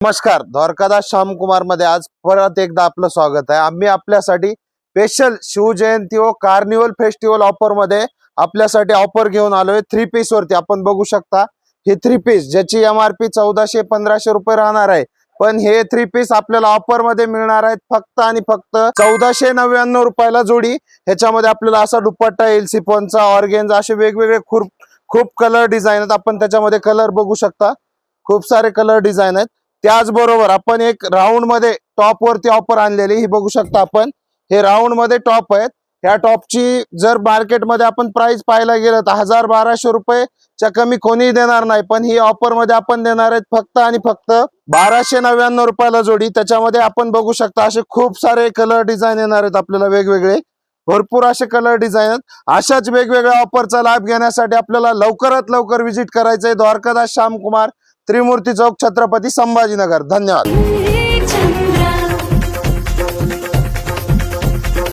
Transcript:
नमस्कार, द्वारकादास श्यामकुमार मध्ये आज परत एकदा आपलं स्वागत आहे। आम्ही आपल्यासाठी स्पेशल शिवजयंती व कार्निवल फेस्टिवल ऑफर मध्ये आपल्यासाठी ऑफर घेऊन आलोय। 3 पीस वरती आपण बघू शकता हे 3 पीस ज्याची MRP 1400-1500 रुपये राहणार आहे, पण हे 3 पीस आपल्याला ऑफर मध्ये मिळणार आहेत फक्त आणि फक्त 1499 रुपयाला जोडी। ह्याच्यामध्ये आपल्याला असा दुपट्टा येईल, सिफॉनचा, ऑर्गेन्झा, असे वेगवेगळे खूप कलर डिझाईन आहेत। आपण त्याच्यामध्ये कलर बघू शकता, खूप सारे कलर डिझाईन आहेत। त्याचबरोबर आपण एक राऊंड मध्ये टॉप वरती ऑफर आणलेली ही बघू शकता आपण। हे राऊंड मध्ये टॉप आहेत। ह्या टॉपची जर मार्केट मध्ये आपण प्राइस पाहायला गेलं तर 1000-1200 रुपयेच्या कमी कोणी देणार नाही, पण ही ऑफर मध्ये आपण देणार आहेत फक्त आणि फक्त 1299 रुपयाला जोडी। त्याच्यामध्ये आपण बघू शकता असे खूप सारे कलर डिझाईन येणार आहेत आपल्याला, वेगवेगळे भरपूर असे कलर डिझाईन आहेत। अशाच वेगवेगळ्या ऑफरचा लाभ घेण्यासाठी आपल्याला लवकरात लवकर विजिट करायचंय द्वारकादास श्यामकुमार, त्रिमूर्ती चौक, छत्रपती संभाजीनगर। धन्यवाद।